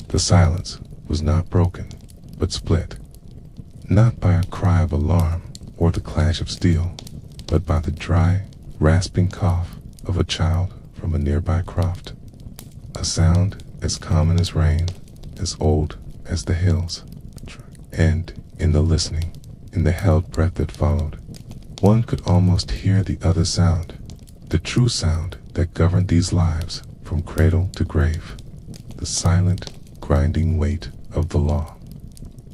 The silence was not broken, but split, not by a cry of alarm or the clash of steel, but by the dry, rasping cough of a child from a nearby croft. A sound as common as rain, as old as the hills. And in the listening, in the held breath that followed, one could almost hear the other sound, the true sound that governed these lives from cradle to grave, the silent, grinding weight of the law.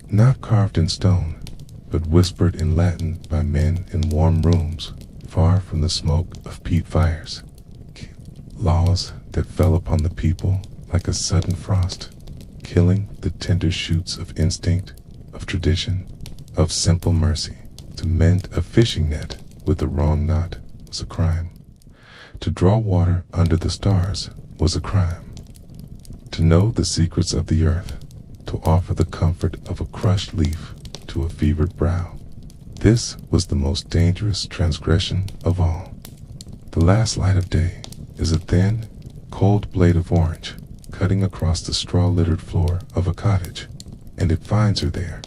Not carved in stone, but whispered in Latin by men in warm rooms, far from the smoke of peat fires. Laws that fell upon the people like a sudden frost, killing the tender shoots of instinct, of tradition, of simple mercy. To mend a fishing net with the wrong knot was a crime. To draw water under the stars was a crime. To know the secrets of the earth, to offer the comfort of a crushed leaf to a fevered brow. This was the most dangerous transgression of all. The last light of day is a thin, cold blade of orange cutting across the straw-littered floor of a cottage, and it finds her there.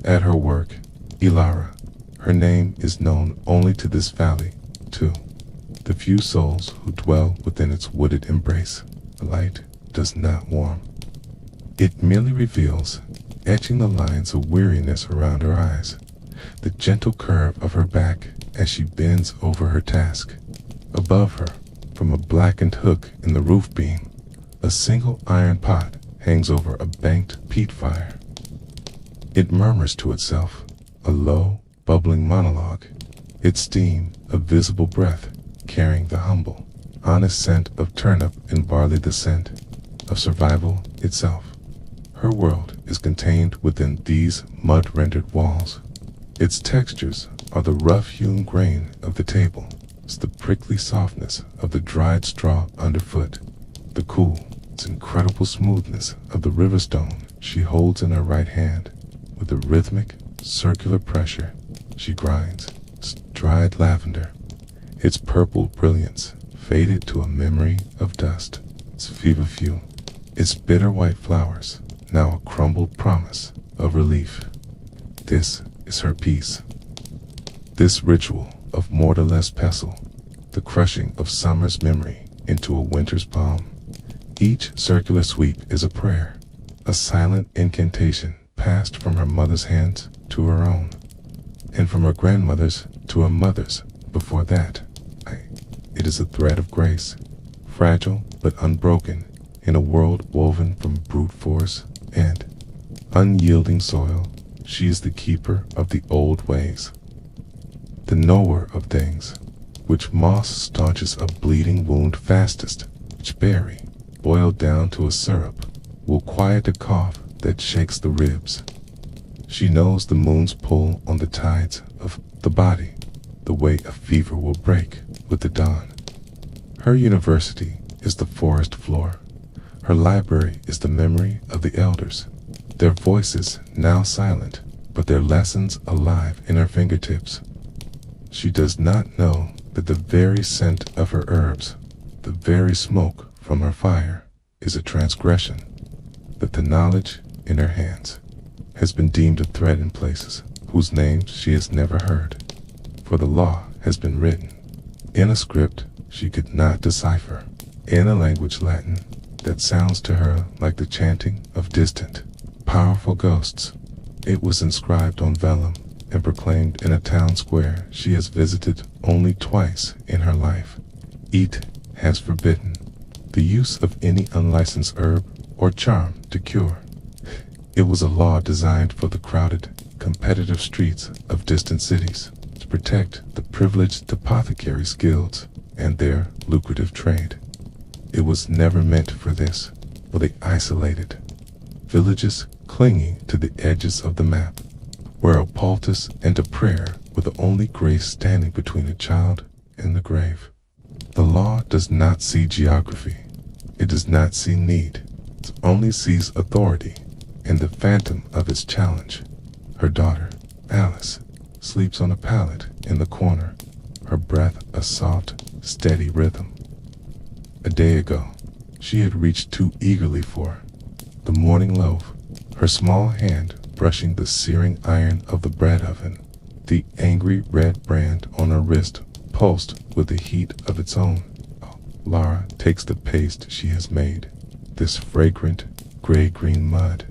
At her work, Ilara, her name is known only to this valley, to the few souls who dwell within its wooded embrace. The light does not warm. It merely reveals, etching the lines of weariness around her eyes, the gentle curve of her back as she bends over her task. Above her, from a blackened hook in the roof beam, a single iron pot hangs over a banked peat fire. It murmurs to itself, a low, bubbling monologue, its steam a visible breath, carrying the humble, honest scent of turnip and barley, the scent of survival itself. Her world is contained within these mud-rendered walls. Its textures are the rough-hewn grain of the table, the prickly softness of the dried straw underfoot, the cool, its incredible smoothness of the river stone she holds in her right hand. With a rhythmic, circular pressure, she grinds its dried lavender, its purple brilliance faded to a memory of dust, its feverfew, its bitter white flowers, now a crumbled promise of relief. This is her peace. This ritual of mortarless pestle, the crushing of summer's memory into a winter's palm. Each circular sweep is a prayer, a silent incantation passed from her mother's hands to her own, and from her grandmother's to her mother's before that. It is a thread of grace, fragile but unbroken in a world woven from brute force and unyielding soil. She is the keeper of the old ways, the knower of things, which moss staunches a bleeding wound fastest, which berry, boiled down to a syrup, will quiet a cough that shakes the ribs. She knows the moon's pull on the tides of the body, the way a fever will break with the dawn. Her university is the forest floor. Her library is the memory of the elders, their voices now silent, but their lessons alive in her fingertips. She does not know that the very scent of her herbs, the very smoke from her fire, is a transgression, that the knowledge in her hands has been deemed a threat in places whose names she has never heard, for the law has been written in a script she could not decipher, in a language Latin that sounds to her like the chanting of distant, powerful ghosts. It was inscribed on vellum and proclaimed in a town square she has visited only twice in her life. It has forbidden the use of any unlicensed herb or charm to cure. It was a law designed for the crowded, competitive streets of distant cities to protect the privileged apothecaries' guilds and their lucrative trade. It was never meant for this, for the isolated villages clinging to the edges of the map, where a poultice and a prayer were the only grace standing between a child and the grave. The law does not see geography. It does not see need. It only sees authority and the phantom of its challenge. Her daughter, Alice, sleeps on a pallet in the corner, her breath a soft, steady rhythm. A day ago, she had reached too eagerly for The morning loaf, her small hand brushing the searing iron of the bread oven, the angry red brand on her wrist pulsed with the heat of its own. Lara takes the paste she has made, this fragrant gray-green mud.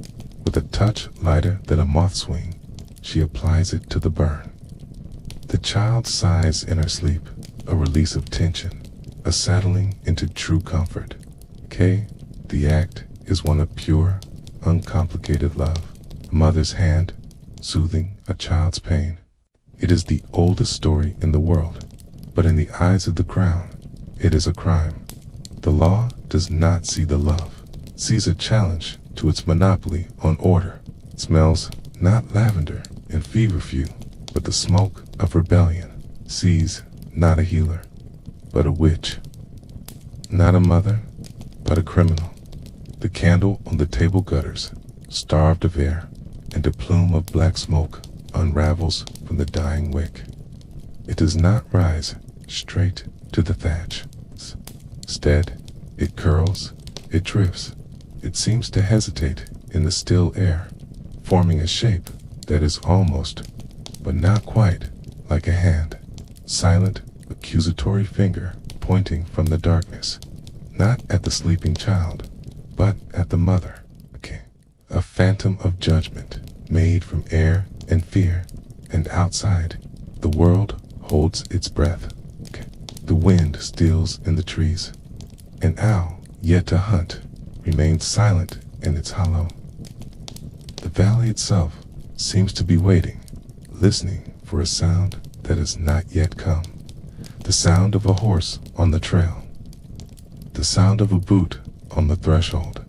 With a touch lighter than a moth's wing, she applies it to the burn. The child sighs in her sleep, a release of tension, a settling into true comfort. The act is one of pure, uncomplicated love. A mother's hand, soothing a child's pain. It is the oldest story in the world, but in the eyes of the crown, it is a crime. The law does not see the love, sees a challenge to its monopoly on order. It smells not lavender and feverfew, but the smoke of rebellion. Sees not a healer, but a witch. Not a mother, but a criminal. The candle on the table gutters, starved of air, and a plume of black smoke unravels from the dying wick. It does not rise straight to the thatch. Instead, it curls, it drifts. It seems to hesitate in the still air, forming a shape that is almost, but not quite, like a hand. Silent, accusatory finger pointing from the darkness, not at the sleeping child, but at the mother. A phantom of judgment made from air and fear, and outside, the world holds its breath. The wind steals in the trees. An owl, yet to hunt, remains silent in its hollow. The valley itself seems to be waiting, listening for a sound that has not yet come. The sound of a horse on the trail. The sound of a boot on the threshold.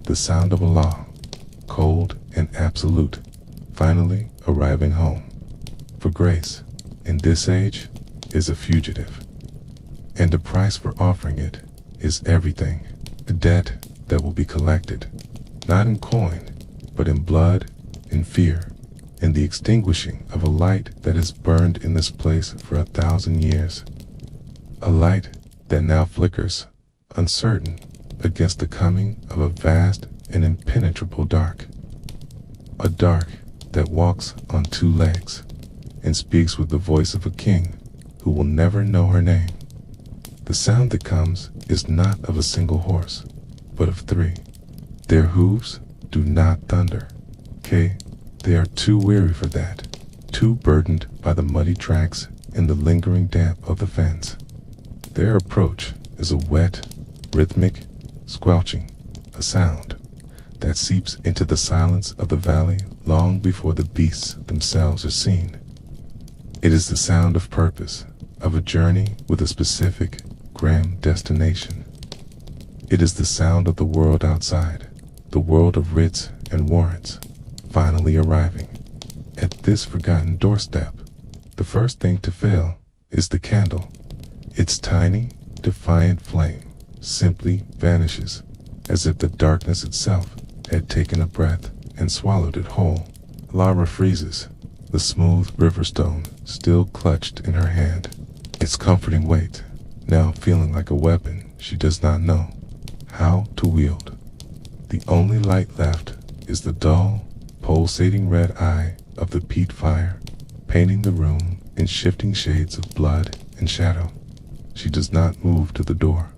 The sound of a law, cold and absolute, finally arriving home. For grace, in this age, is a fugitive. And the price for offering it is everything. A debt that will be collected, not in coin, but in blood, in fear, in the extinguishing of a light that has burned in this place for 1,000 years. A light that now flickers, uncertain, against the coming of a vast and impenetrable dark. A dark that walks on two legs and speaks with the voice of a king who will never know her name. The sound that comes is not of a single horse, but of three. Their hooves do not thunder. They are too weary for that, too burdened by the muddy tracks and the lingering damp of the fence. Their approach is a wet, rhythmic squelching, a sound that seeps into the silence of the valley long before the beasts themselves are seen. It is the sound of purpose, of a journey with a specific, grim destination. It is the sound of the world outside, the world of writs and warrants, finally arriving. At this forgotten doorstep, the first thing to fail is the candle. Its tiny, defiant flame simply vanishes, as if the darkness itself had taken a breath and swallowed it whole. Lara freezes, the smooth river stone still clutched in her hand, its comforting weight now feeling like a weapon she does not know how to wield. The only light left is the dull, pulsating red eye of the peat fire, painting the room in shifting shades of blood and shadow. She does not move to the door.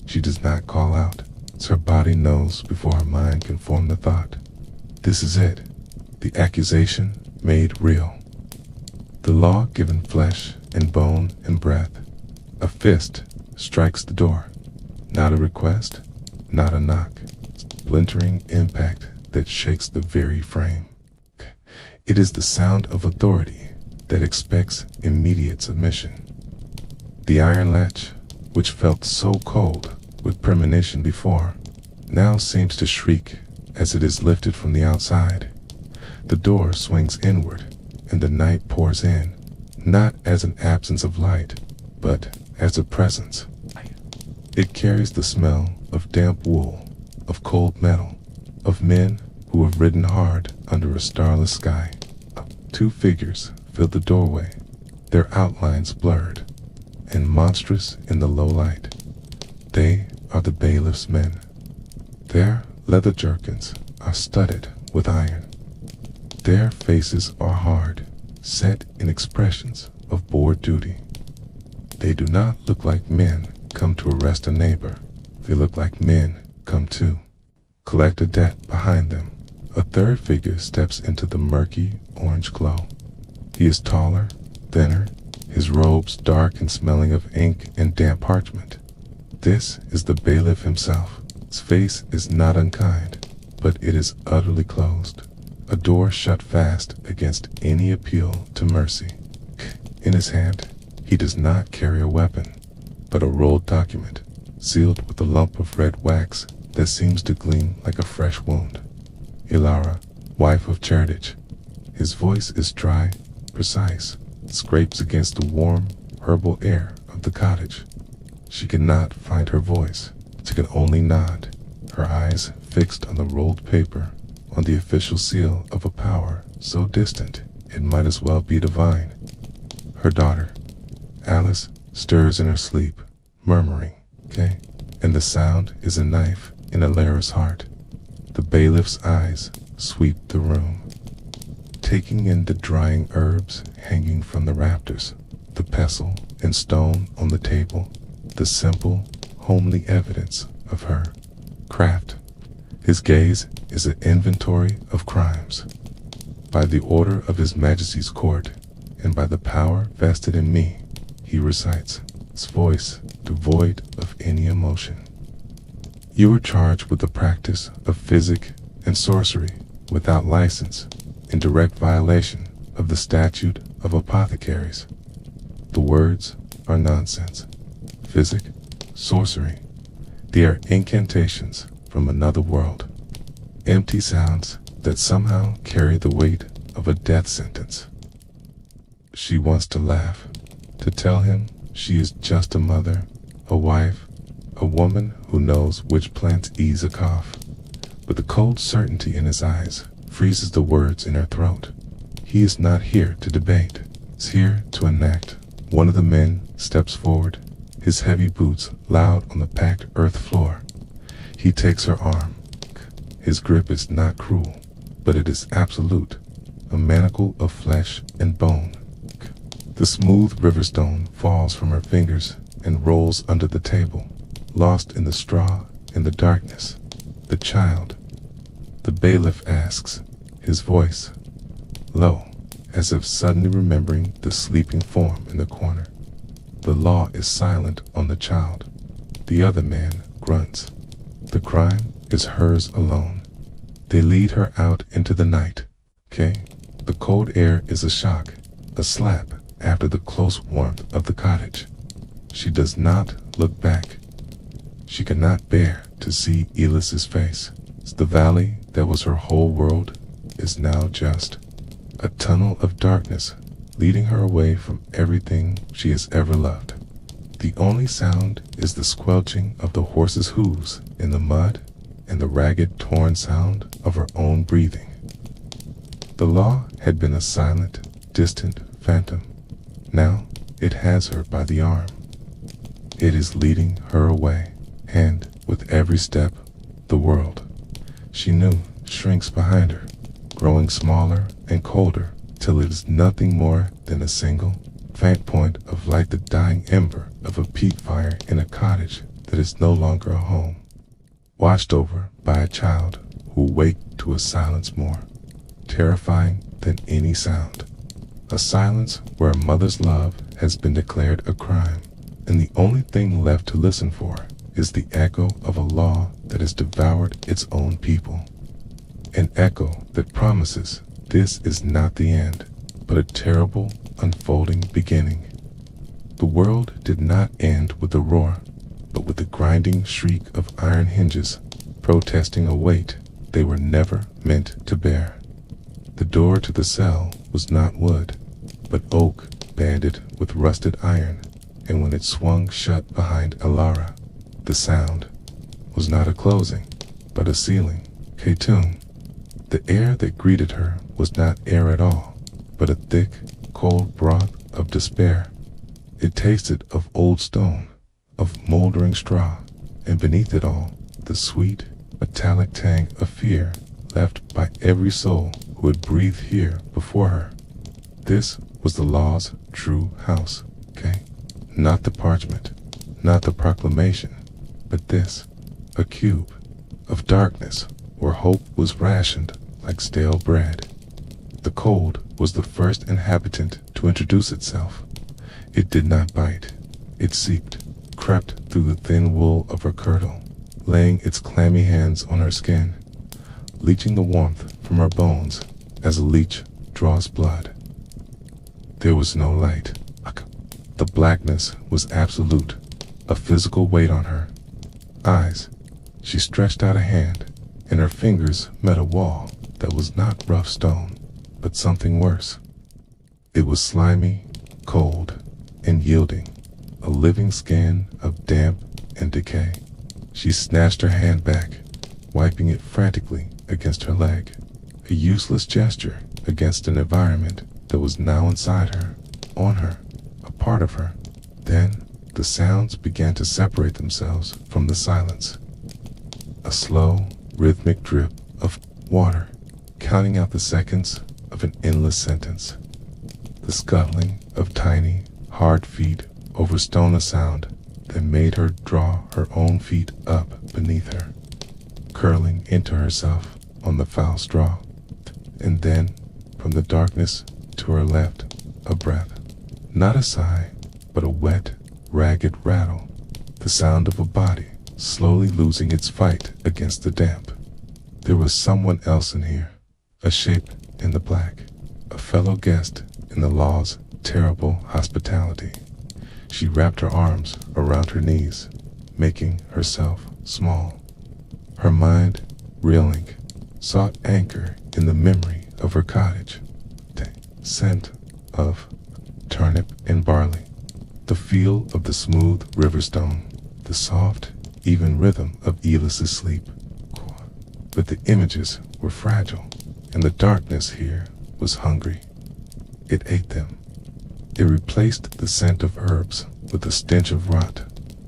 She does not call out, as her body knows before her mind can form the thought. This is it, the accusation made real. The law given flesh and bone and breath. A fist strikes the door. Not a request, not a knock. Splintering impact that shakes the very frame. It is the sound of authority that expects immediate submission. The iron latch, which felt so cold with premonition before, now seems to shriek as it is lifted from the outside. The door swings inward, and the night pours in, not as an absence of light, but as a presence. It carries the smell of damp wool, of cold metal, of men who have ridden hard under a starless sky. Two figures fill the doorway, their outlines blurred and monstrous in the low light. They are the bailiff's men. Their leather jerkins are studded with iron. Their faces are hard, set in expressions of bored duty. They do not look like men come to arrest a neighbor. They look like men come to collect a debt behind them. A third figure steps into the murky orange glow. He is taller, thinner, his robes dark and smelling of ink and damp parchment. This is the bailiff himself. His face is not unkind, but it is utterly closed, a door shut fast against any appeal to mercy. In his hand, he does not carry a weapon, but a rolled document, sealed with a lump of red wax that seems to gleam like a fresh wound. Ilara, wife of Cherdich. His voice is dry, precise, scrapes against the warm, herbal air of the cottage. She cannot find her voice. She can only nod, her eyes fixed on the rolled paper, on the official seal of a power so distant it might as well be divine. Her daughter, Alice, stirs in her sleep, murmuring, "Okay," and the sound is a knife in Ilara's heart. The bailiff's eyes sweep the room, taking in the drying herbs hanging from the rafters, the pestle and stone on the table, the simple, homely evidence of her craft. His gaze is an inventory of crimes. By the order of His Majesty's court, and by the power vested in me, he recites, his voice devoid of any emotion. You are charged with the practice of physic and sorcery without license, in direct violation of the statute of apothecaries. The words are nonsense. Physic, sorcery, they are incantations from another world, empty sounds that somehow carry the weight of a death sentence. She wants to laugh, to tell him she is just a mother, a wife, a woman who knows which plants ease a cough. But the cold certainty in his eyes freezes the words in her throat. He is not here to debate. He's here to enact. One of the men steps forward, his heavy boots loud on the packed earth floor. He takes her arm. His grip is not cruel, but it is absolute, a manacle of flesh and bone. The smooth riverstone falls from her fingers and rolls under the table, lost in the straw and the darkness. The child, the bailiff asks, his voice low, as if suddenly remembering the sleeping form in the corner. The law is silent on the child. The other man grunts. The crime is hers alone. They lead her out into the night. The cold air is a shock, a slap after the close warmth of the cottage. She does not look back. She cannot bear to see Elis's face. The valley that was her whole world is now just a tunnel of darkness leading her away from everything she has ever loved. The only sound is the squelching of the horse's hooves in the mud and the ragged, torn sound of her own breathing. The law had been a silent, distant phantom. Now it has her by the arm. It is leading her away, and with every step, the world she knew shrinks behind her, growing smaller and colder till it is nothing more than a single, faint point of light, the dying ember of a peat fire in a cottage that is no longer a home, watched over by a child who waked to a silence more terrifying than any sound, a silence where a mother's love has been declared a crime, and the only thing left to listen for is the echo of a law that has devoured its own people, an echo that promises this is not the end, but a terrible, unfolding beginning. The world did not end with a roar, but with the grinding shriek of iron hinges, protesting a weight they were never meant to bear. The door to the cell was not wood, but oak banded with rusted iron, and when it swung shut behind Ilara, the sound was not a closing, but a sealing. Khatun. The air that greeted her was not air at all, but a thick, cold broth of despair. It tasted of old stone, of moldering straw, and beneath it all, the sweet, metallic tang of fear left by every soul who had breathed here before her. This was the law's true house, okay? Not the parchment, not the proclamation, but this, a cube of darkness where hope was rationed like stale bread. The cold was the first inhabitant to introduce itself. It did not bite. It seeped, crept through the thin wool of her kirtle, laying its clammy hands on her skin, leeching the warmth from her bones as a leech draws blood. There was no light. The blackness was absolute, a physical weight on her. Eyes. She stretched out a hand, and her fingers met a wall that was not rough stone, but something worse. It was slimy, cold, and yielding, a living skin of damp and decay. She snatched her hand back, wiping it frantically against her leg, a useless gesture against an environment that was now inside her, on her, a part of her. Then the sounds began to separate themselves from the silence. A slow, rhythmic drip of water, counting out the seconds of an endless sentence. The scuttling of tiny, hard feet over stone, a sound that made her draw her own feet up beneath her, curling into herself on the foul straw. And then, from the darkness to her left, a breath. Not a sigh, but a wet, ragged rattle. The sound of a body slowly losing its fight against the damp. There was someone else in here, a shape in the black, a fellow guest in the law's terrible hospitality. She wrapped her arms around her knees, making herself small. Her mind, reeling, sought anchor in the memory of her cottage. The scent of turnip and barley, the feel of the smooth riverstone, the soft, even rhythm of Elis's sleep. But the images were fragile, and the darkness here was hungry. It ate them. It replaced the scent of herbs with the stench of rot,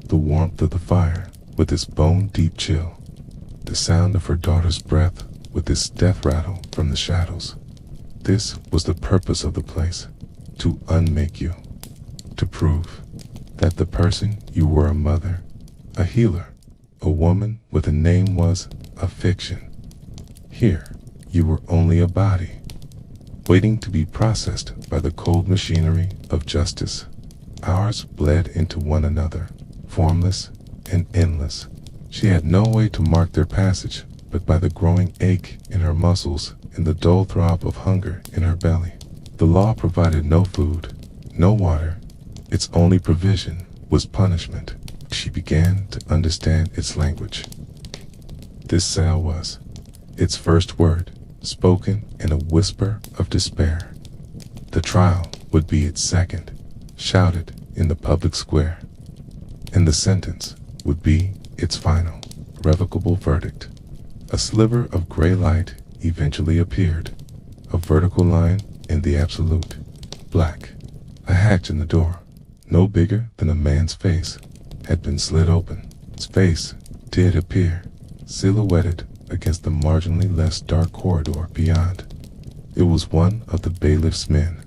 the warmth of the fire with its bone-deep chill, the sound of her daughter's breath with its death rattle from the shadows. This was the purpose of the place, to unmake you, to prove that the person you were, a mother, a healer, a woman with a name, was a fiction. Here, you were only a body, waiting to be processed by the cold machinery of justice. Hours bled into one another, formless and endless. She had no way to mark their passage but by the growing ache in her muscles and the dull throb of hunger in her belly. The law provided no food, no water. Its only provision was punishment. She began to understand its language. This cell was its first word, spoken in a whisper of despair. The trial would be its second, shouted in the public square. And the sentence would be its final, revocable verdict. A sliver of gray light eventually appeared, a vertical line in the absolute. Black. A hatch in the door, no bigger than a man's face, had been slid open. His face did appear, silhouetted against the marginally less dark corridor beyond. It was one of the bailiff's men.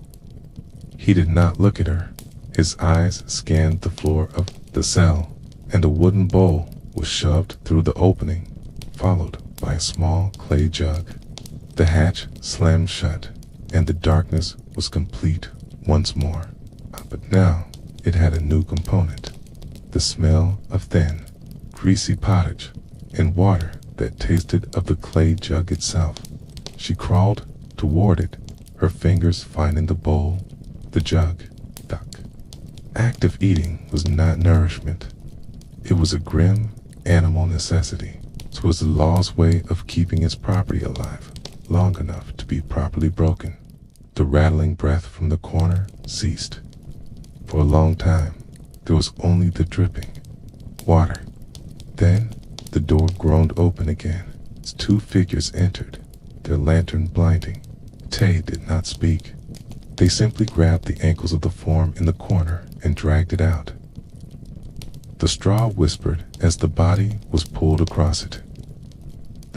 He did not look at her. His eyes scanned the floor of the cell, and a wooden bowl was shoved through the opening, followed by a small clay jug. The hatch slammed shut, and the darkness was complete once more. But now it had a new component. The smell of thin, greasy pottage and water that tasted of the clay jug itself. She crawled toward it, her fingers finding the bowl, the jug. The act of eating was not nourishment. It was a grim, animal necessity. It was the law's way of keeping its property alive, long enough to be properly broken. The rattling breath from the corner ceased. For a long time, there was only the dripping water. Then, the door groaned open again. Its two figures entered, their lantern blinding. Tay did not speak. They simply grabbed the ankles of the form in the corner and dragged it out. The straw whispered as the body was pulled across it.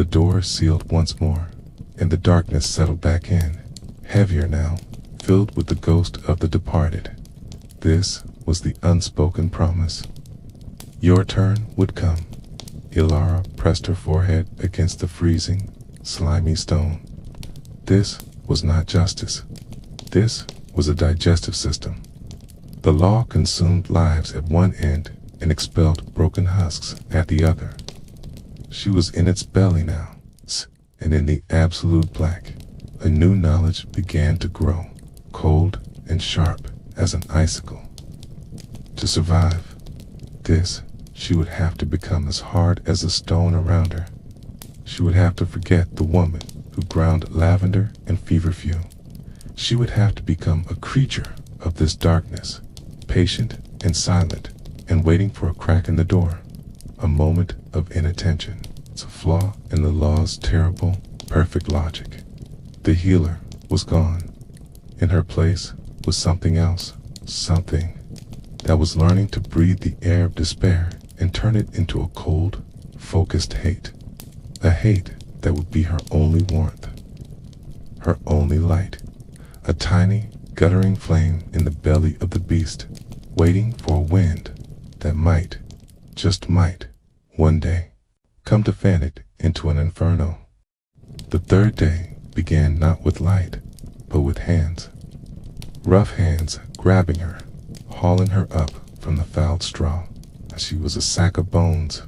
The door sealed once more, and the darkness settled back in, heavier now, filled with the ghost of the departed. This was the unspoken promise. Your turn would come. Ilara pressed her forehead against the freezing, slimy stone. This was not justice. This was a digestive system. The law consumed lives at one end and expelled broken husks at the other. She was in its belly now, and in the absolute black, a new knowledge began to grow, cold and sharp as an icicle. To survive this, she would have to become as hard as a stone around her. She would have to forget the woman who ground lavender and feverfew. She would have to become a creature of this darkness, patient and silent, and waiting for a crack in the door, a moment of inattention. It's a flaw in the law's terrible, perfect logic. The healer was gone. In her place was something else, something that was learning to breathe the air of despair and turn it into a cold, focused hate. A hate that would be her only warmth, her only light. A tiny, guttering flame in the belly of the beast, waiting for a wind that might, just might, one day, come to fan it into an inferno. The third day began not with light, but with hands. Rough hands grabbing her, hauling her up from the fouled straw. She was a sack of bones,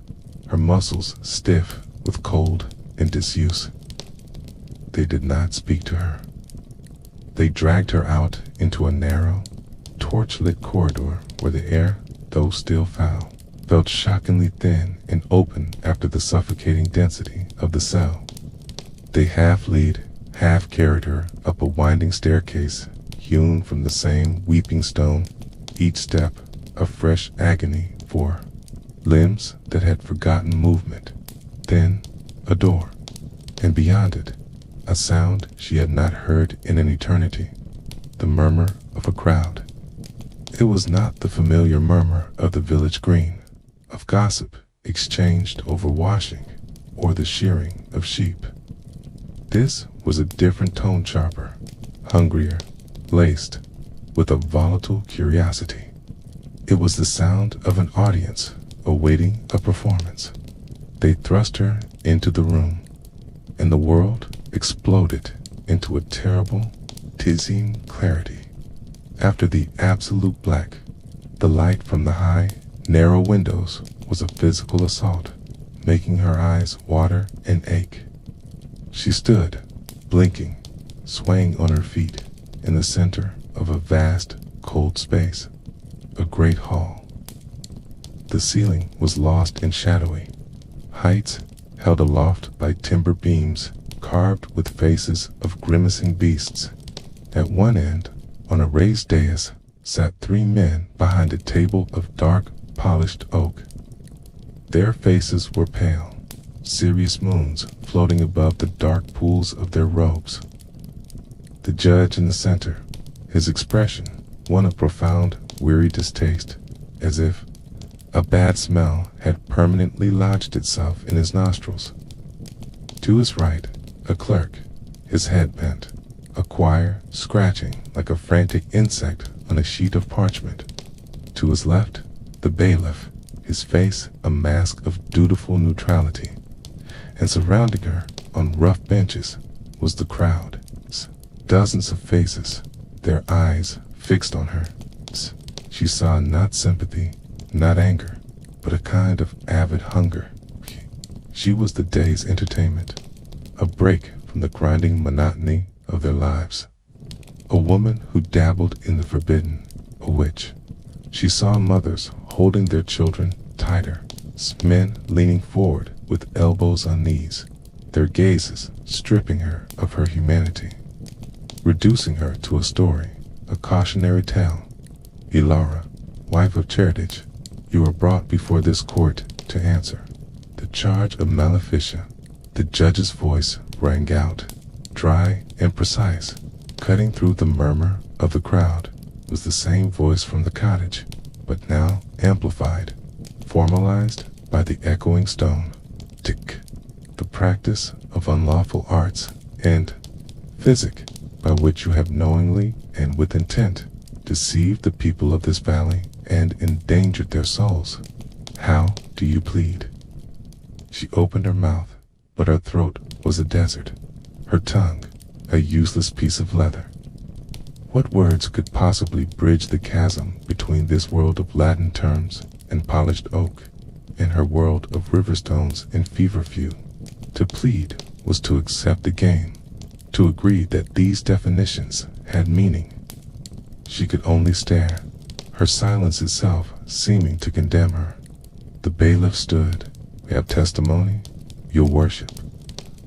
her muscles stiff with cold and disuse. They did not speak to her. They dragged her out into a narrow, torch-lit corridor where the air, though still foul, felt shockingly thin and open after the suffocating density of the cell. They half-lead, half-carried her up a winding staircase hewn from the same weeping stone, each step a fresh agony for limbs that had forgotten movement. Then a door, and beyond it, a sound she had not heard in an eternity, the murmur of a crowd. It was not the familiar murmur of the village green, of gossip exchanged over washing, or the shearing of sheep. This was a different tone, sharper, hungrier, laced with a volatile curiosity. It was the sound of an audience awaiting a performance. They thrust her into the room, and the world exploded into a terrible, dizzying clarity. After the absolute black, the light from the high, narrow windows was a physical assault, making her eyes water and ache. She stood, blinking, swaying on her feet, in the center of a vast, cold space, a great hall. The ceiling was lost and shadowy, heights held aloft by timber beams carved with faces of grimacing beasts. At one end, on a raised dais, sat 3 men behind a table of dark, polished oak. Their faces were pale, serious moons floating above the dark pools of their robes. The judge in the center, his expression one of profound, weary distaste, as if a bad smell had permanently lodged itself in his nostrils. To his right, a clerk, his head bent, a quire scratching like a frantic insect on a sheet of parchment. To his left, the bailiff, his face a mask of dutiful neutrality. And surrounding her, on rough benches, was the crowd. Dozens of faces, their eyes fixed on her. She saw not sympathy, not anger, but a kind of avid hunger. She was the day's entertainment, a break from the grinding monotony of their lives. A woman who dabbled in the forbidden, a witch. She saw mothers holding their children tighter, men leaning forward with elbows on knees, their gazes stripping her of her humanity, reducing her to a story, a cautionary tale. Ilara, wife of Cheridich, you are brought before this court to answer the charge of maleficia. The judge's voice rang out, dry and precise. Cutting through the murmur of the crowd was the same voice from the cottage, but now amplified, formalized by the echoing stone. Tick. The the practice of unlawful arts, and physic, by which you have knowingly and with intent deceived the people of this valley and endangered their souls. How do you plead?" She opened her mouth, but her throat was a desert, her tongue a useless piece of leather. What words could possibly bridge the chasm between this world of Latin terms and polished oak and her world of riverstones and feverfew? To plead was to accept the game, to agree that these definitions had meaning. She could only stare, her silence itself seeming to condemn her. The bailiff stood. "We have testimony, your worship,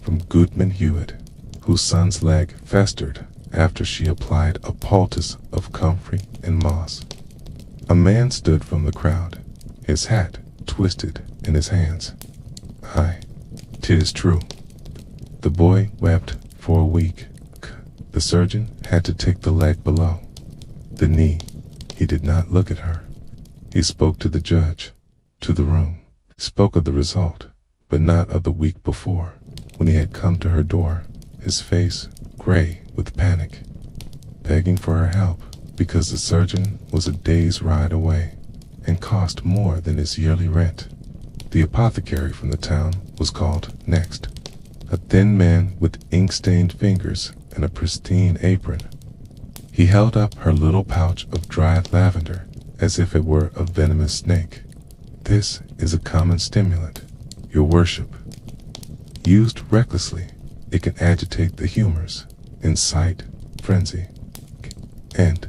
from Goodman Hewitt, whose son's leg festered after she applied a poultice of comfrey and moss." A man stood from the crowd, his hat twisted in his hands. "Aye, 'tis true. The boy wept for a week. The surgeon had to take the leg below the knee." He did not look at her. He spoke to the judge, to the room, spoke of the result, but not of the week before, when he had come to her door, his face gray with panic, begging for her help because the surgeon was a day's ride away and cost more than his yearly rent. The apothecary from the town was called next, a thin man with ink-stained fingers and a pristine apron. He held up her little pouch of dried lavender as if it were a venomous snake. "This is a common stimulant, your worship. Used recklessly, it can agitate the humors, incite frenzy. And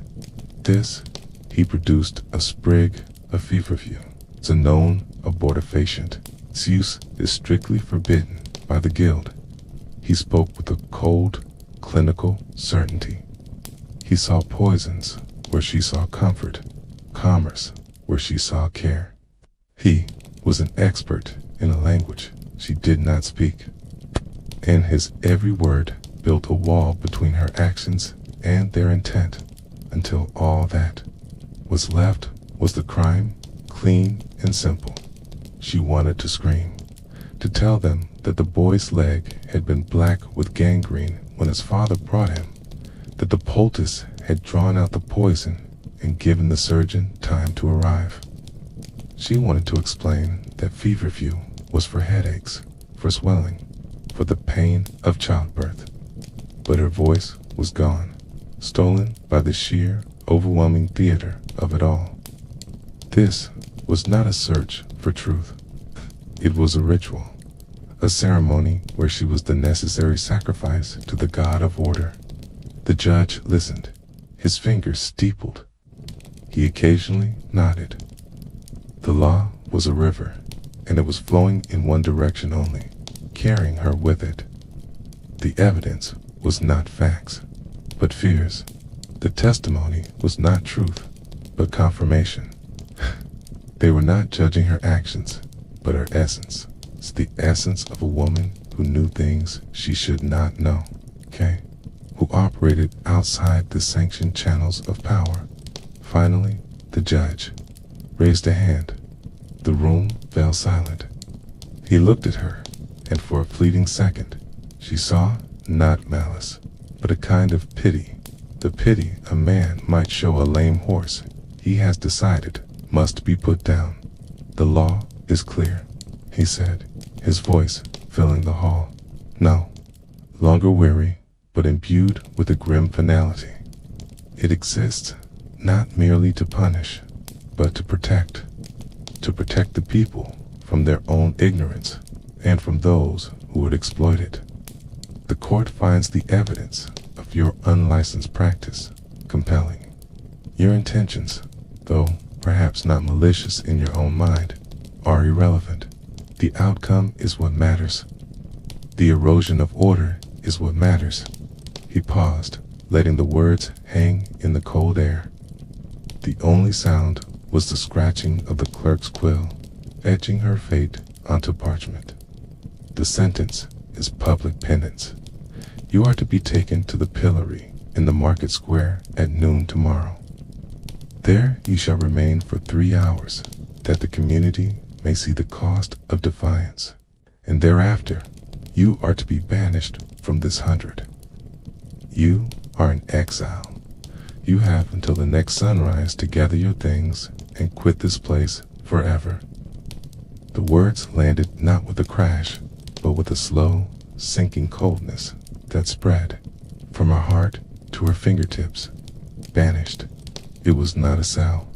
this," he produced a sprig of feverfew, "is a known abortifacient. Its use is strictly forbidden by the guild." He spoke with a cold, clinical certainty. He saw poisons where she saw comfort, commerce where she saw care. He was an expert in a language she did not speak, and his every word built a wall between her actions and their intent, until all that was left was the crime, clean and simple. She wanted to scream, to tell them that the boy's leg had been black with gangrene when his father brought him, that the poultice had drawn out the poison and given the surgeon time to arrive. She wanted to explain that feverfew was for headaches, for swelling, for the pain of childbirth. But her voice was gone, stolen by the sheer, overwhelming theater of it all. This was not a search for truth. It was a ritual, a ceremony where she was the necessary sacrifice to the god of order. The judge listened, his fingers steepled. He occasionally nodded. The law was a river, and it was flowing in one direction only, carrying her with it. The evidence was not facts, but fears. The testimony was not truth, but confirmation. They were not judging her actions, but her essence. It's the essence of a woman who knew things she should not know, who operated outside the sanctioned channels of power. Finally, the judge raised a hand. The room fell silent. He looked at her, and for a fleeting second, she saw not malice, but a kind of pity. The pity a man might show a lame horse he has decided must be put down. "The law is clear," he said, his voice filling the hall. No longer weary, but imbued with a grim finality. It exists not merely to punish, but to protect the people from their own ignorance and from those who would exploit it. The court finds the evidence of your unlicensed practice compelling. Your intentions, though perhaps not malicious in your own mind, are irrelevant. The outcome is what matters. The erosion of order is what matters. He paused, letting the words hang in the cold air. The only sound was the scratching of the clerk's quill, etching her fate onto parchment. The sentence is public penance. You are to be taken to the pillory in the market square at noon tomorrow. There you shall remain for 3 hours, that the community may see the cost of defiance, and thereafter You are to be banished from this 100. You are in exile. You have until the next sunrise to gather your things and quit this place forever. The words landed not with a crash, but with a slow, sinking coldness that spread from her heart to her fingertips. Banished. It was not a cell.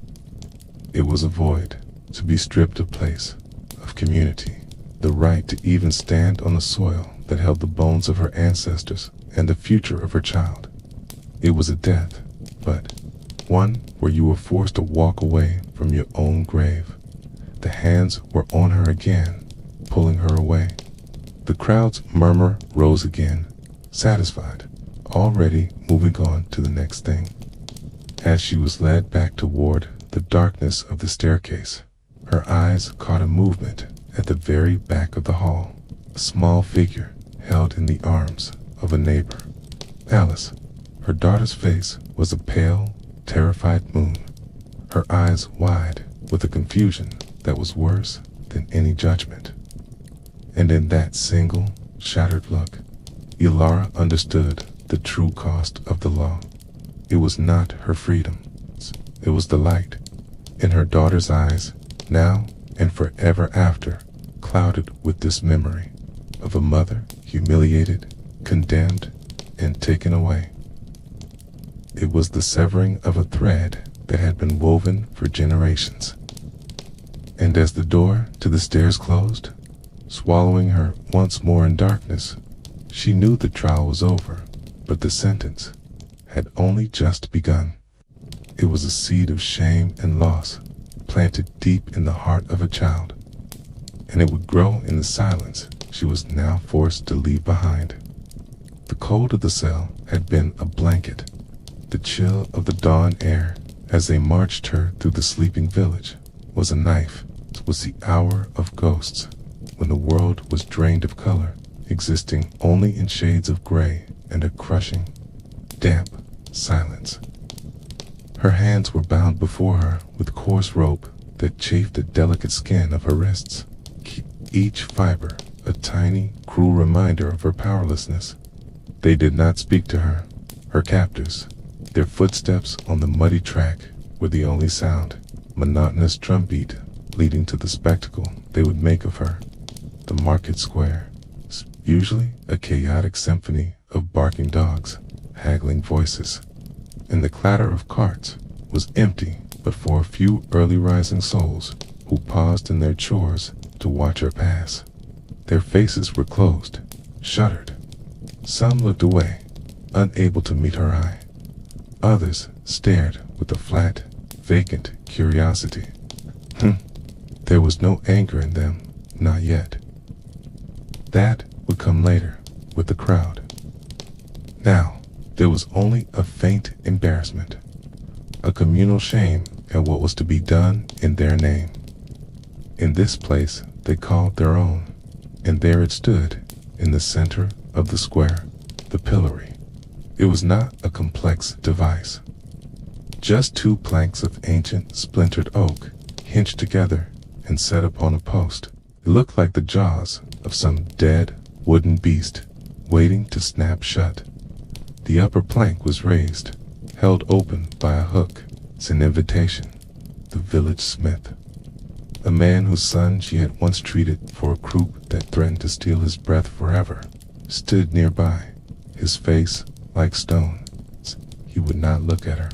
It was a void, to be stripped of place, of community, the right to even stand on the soil that held the bones of her ancestors and the future of her child. It was a death, but one where you were forced to walk away from your own grave. The hands were on her again, pulling her away. The crowd's murmur rose again, satisfied, already moving on to the next thing. As she was led back toward the darkness of the staircase, her eyes caught a movement at the very back of the hall. A small figure held in the arms of a neighbor. Alice. Her daughter's face was a pale, terrified moon, her eyes wide with a confusion that was worse than any judgment. And in that single, shattered look, Ilara understood the true cost of the law. It was not her freedom. It was the light in her daughter's eyes, now and forever after, clouded with this memory of a mother humiliated, condemned, and taken away. It was the severing of a thread that had been woven for generations. And as the door to the stairs closed, swallowing her once more in darkness, she knew the trial was over, but the sentence had only just begun. It was a seed of shame and loss, planted deep in the heart of a child, and it would grow in the silence she was now forced to leave behind. The cold of the cell had been a blanket. The chill of the dawn air as they marched her through the sleeping village was a knife. It was the hour of ghosts, when the world was drained of color, existing only in shades of gray and a crushing, damp silence. Her hands were bound before her with coarse rope that chafed the delicate skin of her wrists, each fiber a tiny, cruel reminder of her powerlessness. They did not speak to her, her captors. Their footsteps on the muddy track were the only sound, monotonous drumbeat leading to the spectacle they would make of her. The market square, usually a chaotic symphony of barking dogs, haggling voices, and the clatter of carts was empty but for a few early rising souls who paused in their chores to watch her pass. Their faces were closed, shuttered. Some looked away, unable to meet her eye. Others stared with a flat, vacant curiosity. There was no anger in them, not yet. That would come later, with the crowd. Now, there was only a faint embarrassment, a communal shame at what was to be done in their name. In this place they called their own, and there it stood, in the center of the square, the pillory. It was not a complex device. Just two planks of ancient, splintered oak, hinged together and set upon a post. It looked like the jaws of some dead, wooden beast, waiting to snap shut. The upper plank was raised, held open by a hook. It's an invitation. The village smith, a man whose son she had once treated for a croup that threatened to steal his breath forever, stood nearby, his face like stone. He would not look at her.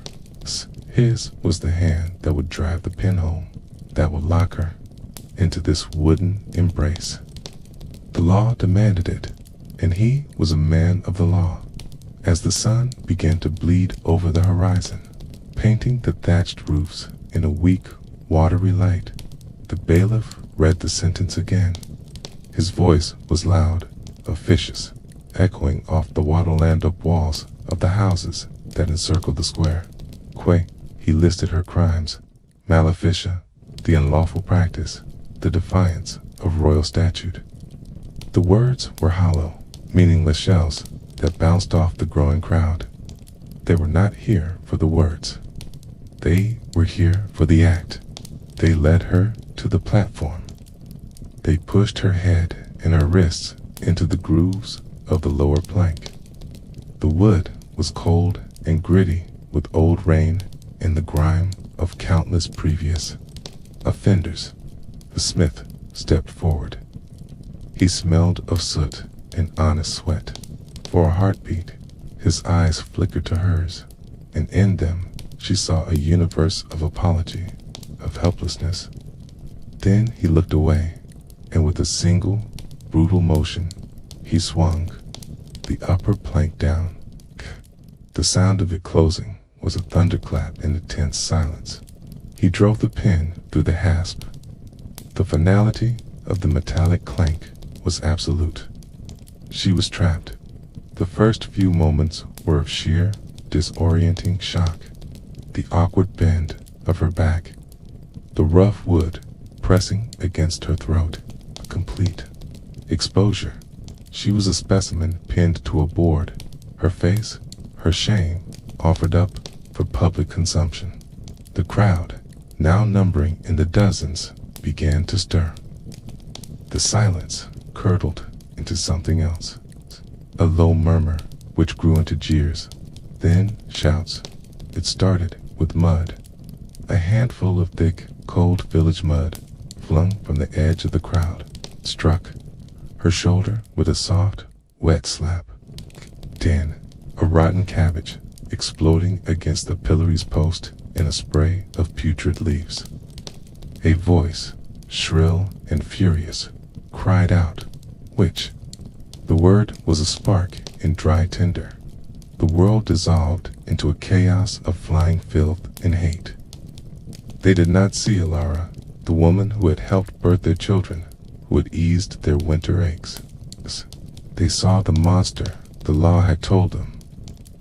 His was the hand that would drive the pin home, that would lock her into this wooden embrace. The law demanded it, and he was a man of the law. As the sun began to bleed over the horizon, painting the thatched roofs in a weak, watery light, the bailiff read the sentence again. His voice was loud, officious, echoing off the wattle-land-up walls of the houses that encircled the square. He listed her crimes: maleficia, the unlawful practice, the defiance of royal statute. The words were hollow, meaningless shells that bounced off the growing crowd. They were not here for the words. They were here for the act. They led her to the platform. They pushed her head and her wrists into the grooves of the lower plank. The wood was cold and gritty with old rain and the grime of countless previous offenders. The smith stepped forward. He smelled of soot and honest sweat. For a heartbeat, his eyes flickered to hers, and in them she saw a universe of apology, of helplessness. Then he looked away, and with a single, brutal motion, he swung the upper plank down. The sound of it closing was a thunderclap in the tense silence. He drove the pin through the hasp. The finality of the metallic clank was absolute. She was trapped. The first few moments were of sheer, disorienting shock. The awkward bend of her back, the rough wood pressing against her throat, a complete exposure. She was a specimen pinned to a board, her face, her shame, offered up for public consumption. The crowd, now numbering in the dozens, began to stir. The silence curdled into something else. A low murmur which grew into jeers, then shouts. It started with mud. A handful of thick, cold village mud, flung from the edge of the crowd, struck her shoulder with a soft, wet slap. Then, a rotten cabbage, exploding against the pillory's post in a spray of putrid leaves. A voice, shrill and furious, cried out, which? The word was a spark in dry tinder. The world dissolved into a chaos of flying filth and hate. They did not see Alara, the woman who had helped birth their children, who had eased their winter aches. They saw the monster the law had told them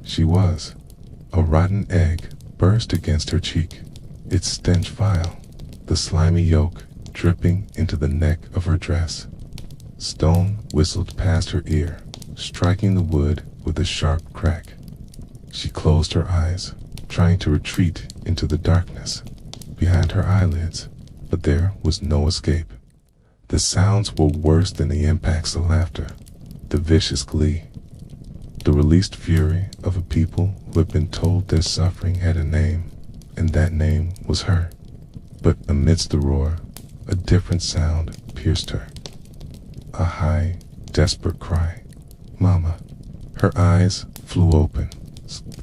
she was. A rotten egg burst against her cheek, its stench vile, the slimy yolk dripping into the neck of her dress. Stone whistled past her ear, striking the wood with a sharp crack. She closed her eyes, trying to retreat into the darkness behind her eyelids, but there was no escape. The sounds were worse than the impacts of laughter, the vicious glee, the released fury of a people who had been told their suffering had a name, and that name was her. But amidst the roar, a different sound pierced her. A high, desperate cry. Mama. Her eyes flew open.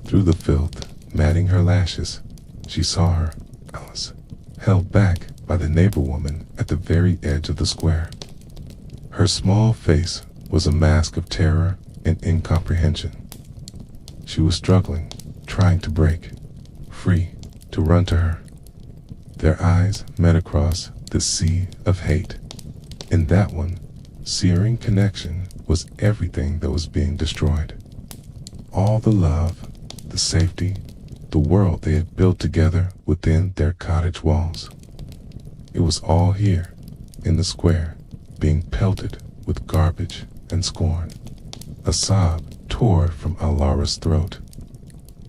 Through the filth, matting her lashes, she saw her, Alice, held back by the neighbor woman at the very edge of the square. Her small face was a mask of terror and incomprehension. She was struggling, trying to break free, to run to her. Their eyes met across the sea of hate. In that one, searing connection was everything that was being destroyed. All the love, the safety, the world they had built together within their cottage walls. It was all here, in the square, being pelted with garbage and scorn. A sob tore from Alara's throat,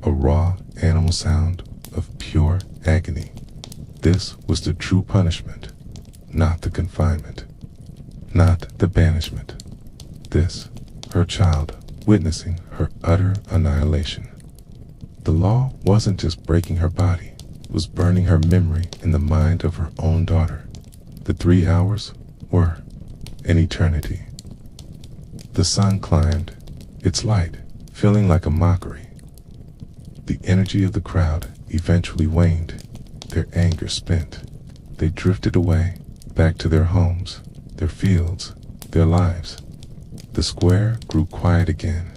a raw animal sound of pure agony. This was the true punishment, not the confinement, not the banishment. This, her child, witnessing her utter annihilation. The law wasn't just breaking her body, it was burning her memory in the mind of her own daughter. The 3 hours were an eternity. The sun climbed, its light feeling like a mockery. The energy of the crowd eventually waned, their anger spent. They drifted away, back to their homes, their fields, their lives. The square grew quiet again,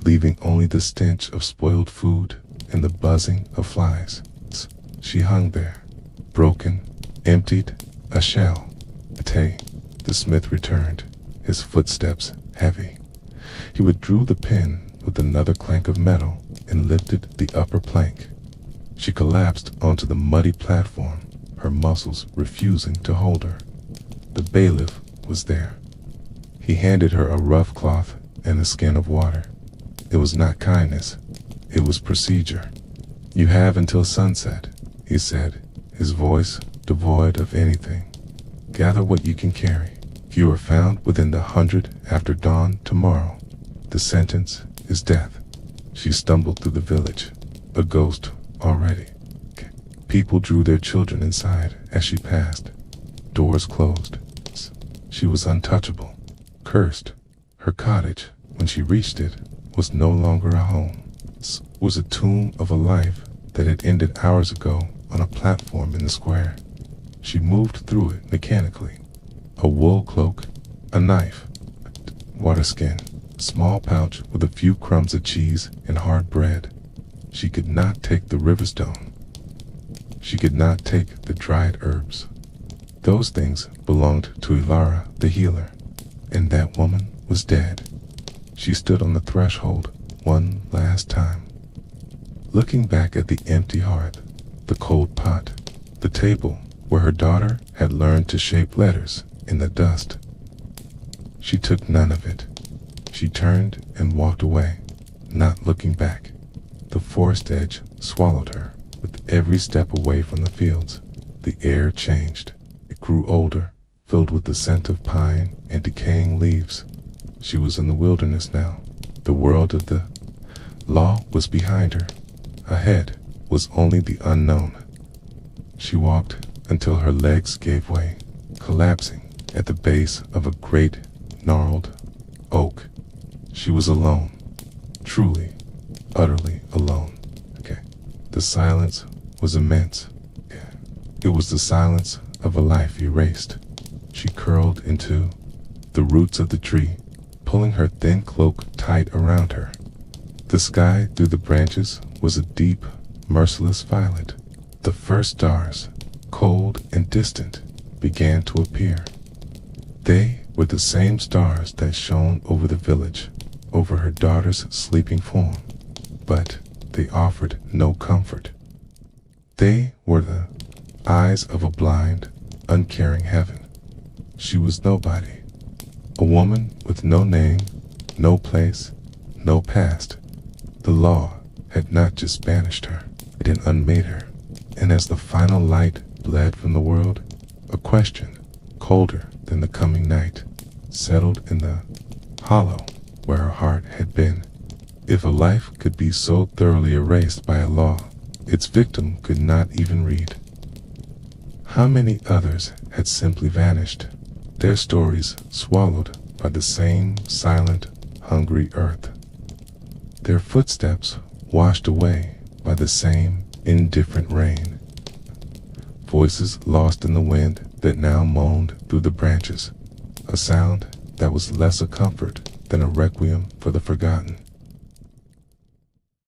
leaving only the stench of spoiled food and the buzzing of flies. She hung there, broken, emptied, a shell. Tay, the smith returned, his footsteps heavy. He withdrew the pin with another clank of metal and lifted the upper plank. She collapsed onto the muddy platform, her muscles refusing to hold her. The bailiff was there. He handed her a rough cloth and a skin of water. It was not kindness, it was procedure. You have until sunset, he said, his voice devoid of anything. Gather what you can carry. If you are found within the 100 after dawn tomorrow, the sentence is death. She stumbled through the village, a ghost already. People drew their children inside as she passed. Doors closed. She was untouchable, cursed. Her cottage, when she reached it, was no longer a home. It was a tomb of a life that had ended hours ago on a platform in the square. She moved through it mechanically. A wool cloak, a knife, water skin, a small pouch with a few crumbs of cheese and hard bread. She could not take the river stone. She could not take the dried herbs. Those things belonged to Ilara, the healer, and that woman was dead. She stood on the threshold one last time, looking back at the empty hearth, the cold pot, the table where her daughter had learned to shape letters in the dust. She took none of it. She turned and walked away, not looking back. The forest edge swallowed her. With every step away from the fields, the air changed. It grew older, filled with the scent of pine and decaying leaves. She was in the wilderness now. The world of the law was behind her. Ahead was only the unknown. She walked until her legs gave way, collapsing at the base of a great, gnarled oak. She was alone, truly, utterly alone. The silence was immense. It was the silence of a life erased. She curled into the roots of the tree, pulling her thin cloak tight around her. The sky through the branches was a deep, merciless violet. The first stars, cold and distant, began to appear. They were the same stars that shone over the village, over her daughter's sleeping form, but they offered no comfort. They were the eyes of a blind, uncaring heaven. She was nobody, a woman with no name, no place, no past. The law had not just banished her, it had unmade her. And as the final light bled from the world, a question, colder than the coming night, settled in the hollow where her heart had been. If a life could be so thoroughly erased by a law, its victim could not even read. How many others had simply vanished, their stories swallowed by the same silent, hungry earth, their footsteps washed away by the same indifferent rain, voices lost in the wind that now moaned through the branches, a sound that was less a comfort than a requiem for the forgotten.